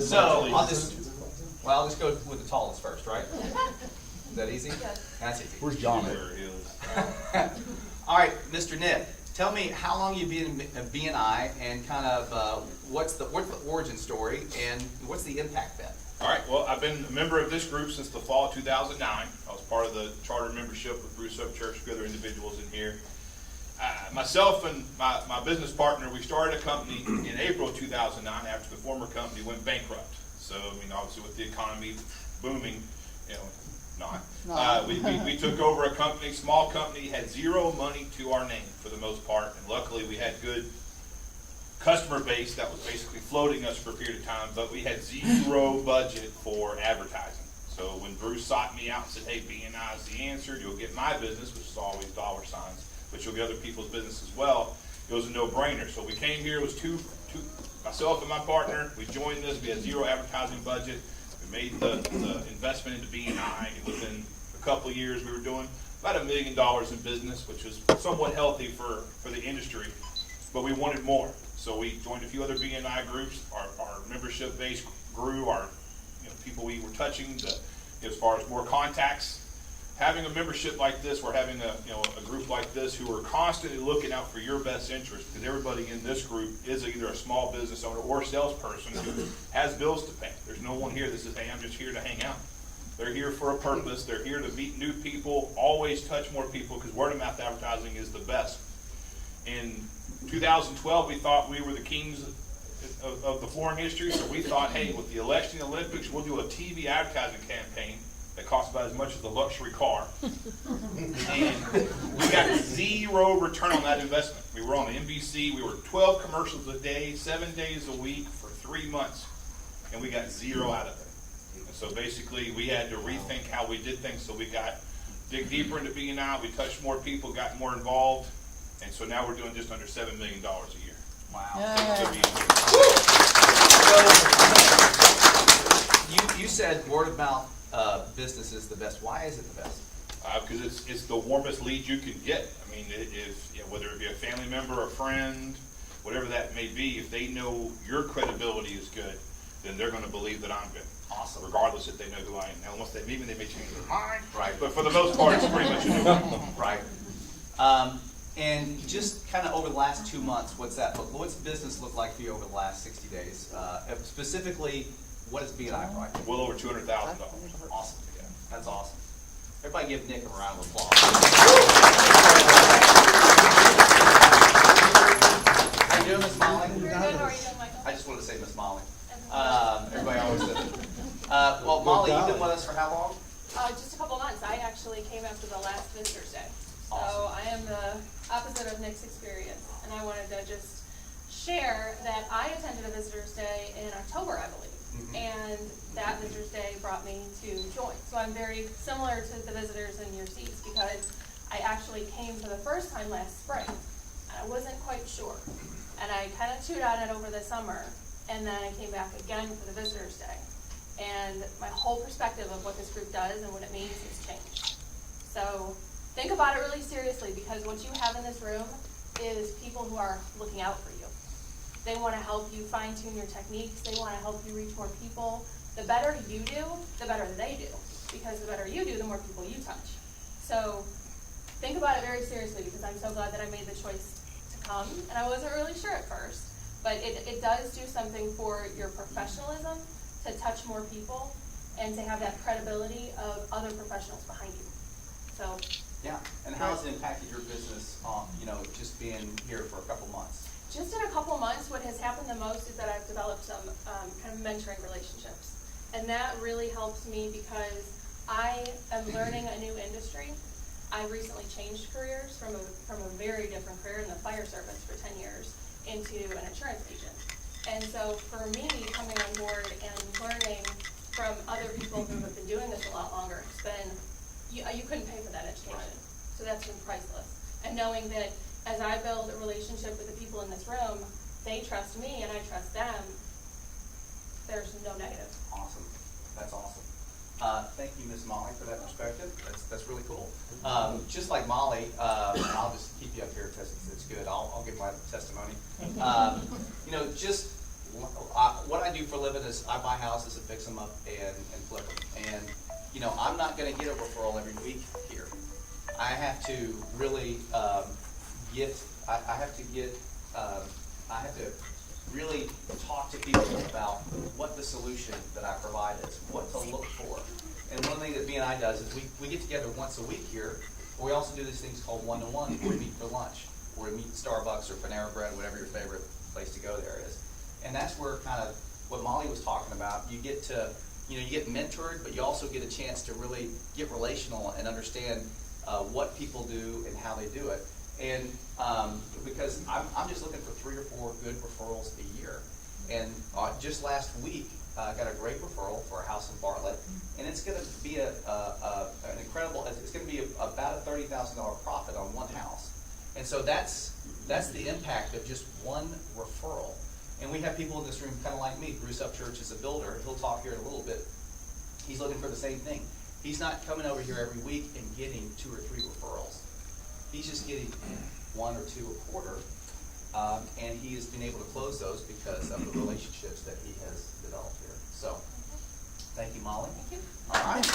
So I'll just go with the tallest first, right? Is that easy? Yes. That's easy. Where's John at? All right, Mr. Nick, tell me how long you've been in BNI and kind of what's the origin story and what's the impact been? All right, well, I've been a member of this group since the fall of 2009. I was part of the charter membership with Bruce Up Church, a few other individuals in here. Myself and my business partner, we started a company in April of 2009 after the former company went bankrupt. So, I mean, obviously with the economy booming, we took over a company, small company, had zero money to our name for the most part, and luckily we had good customer base that was basically floating us for a period of time, but we had zero budget for advertising. So when Bruce sought me out and said, hey, BNI is the answer, you'll get my business, which is always dollar signs, but you'll get other people's business as well, it was a no-brainer. So we came here, it was myself and my partner, we joined this, we had zero advertising budget, we made the investment into BNI, and within a couple of years we were doing about $1 million in business, which was somewhat healthy for the industry, but we wanted more. So we joined a few other BNI groups. Our membership base grew. Our people we were touching, as far as more contacts. Having a membership like this, we're having a group like this who are constantly looking out for your best interest, because everybody in this group is either a small business owner or salesperson who has bills to pay. There's no one here that says, hey, I'm just here to hang out. They're here for a purpose. They're here to meet new people, always touch more people, because word of mouth advertising is the best. In 2012, we thought we were the kings of the flooring industry, so we thought, hey, with the election and Olympics, we'll do a TV advertising campaign that costs about as much as a luxury car. And we got zero return on that investment. We were on the NBC, we were 12 commercials a day, 7 days a week for 3 months, and we got zero out of it. And so basically, we had to rethink how we did things, so we dig deeper into BNI, we touched more people, got more involved, and so now we're doing just under $7 million a year. Wow. So you said word of mouth business is the best. Why is it the best? Because it's the warmest lead you can get. I mean, whether it be a family member, a friend, whatever that may be, if they know your credibility is good, then they're going to believe that I'm good. Awesome. Regardless if they know who I am. Now, once they meet me, they may change their mind. Right. But for the most part, it's pretty much a new one. Right. And just kind of over the last 2 months, what's business look like for you over the last 60 days? Specifically, what is BNI like? Well over $200,000. Awesome. Yeah. That's awesome. Everybody give Nick a round of applause. How you doing, Miss Molly? Very good. How are you doing, Michael? I just wanted to say Miss Molly. Everybody always says it. Well, Molly, you've been with us for how long? Just a couple months. I actually came after the last Visitor's Day. So Awesome. I am the opposite of Nick's experience. And I wanted to just share that I attended a Visitor's Day in October, I believe. Mm-hmm. And that Visitor's Day brought me to join. So I'm very similar to the visitors in your seats, because I actually came for the first time last spring. And I wasn't quite sure. And I kind of chewed on it over the summer. And then I came back again for the Visitor's Day. And my whole perspective of what this group does and what it means has changed. So think about it really seriously, because what you have in this room is people who are looking out for you. They want to help you fine-tune your techniques. They want to help you reach more people. The better you do, the better they do. Because the better you do, the more people you touch. So think about it very seriously, because I'm so glad that I made the choice to come. And I wasn't really sure at first. But it does do something for your professionalism, to touch more people, and to have that credibility of other professionals behind you. So Yeah. And how has it impacted your business, just being here for a couple months? just in a couple months, what has happened the most is that I've developed some kind of mentoring relationships. And that really helps me, because I am learning a new industry. I recently changed careers from a very different career in the fire service for 10 years into an insurance agent. And so for me, coming on board and learning from other people who have been doing this a lot longer, it's been, you couldn't pay for that education. So that's been priceless. And knowing that as I build a relationship with the people in this room, they trust me and I trust them, there's no negative. Awesome. That's awesome. Thank you, Miss Molly, for that perspective. That's really cool. Just like Molly, and I'll just keep you up here because it's good. I'll give my testimony. Just what I do for a living is I buy houses and fix them up and flip them. And, you know, I'm not gonna get a referral every week here. I have to really, I have to really talk to people about what the solution that I provide is, what to look for. And one thing that BNI does is we get together once a week here, but we also do these things called one-to-one, where we meet for lunch, or we meet Starbucks or Panera Bread, whatever your favorite place to go there is. And that's where kind of what Molly was talking about, you get to, you know, you get mentored, but you also get a chance to really get relational and understand what people do and how they do it. And because I'm just looking for 3 or 4 good referrals a year. And just last week, I got a great referral for a house in Bartlett, and it's going to be an incredible. It's going to be about a $30,000 profit on one house. And so that's the impact of just one referral. And we have people in this room kind of like me. Bruce Upchurch is a builder. He'll talk here in a little bit. He's looking for the same thing. He's not coming over here every week and getting 2 or 3 referrals. He's just getting 1 or 2 a quarter, and he has been able to close those because of the relationships that he has developed here. So, thank you, Molly. Thank you. All right.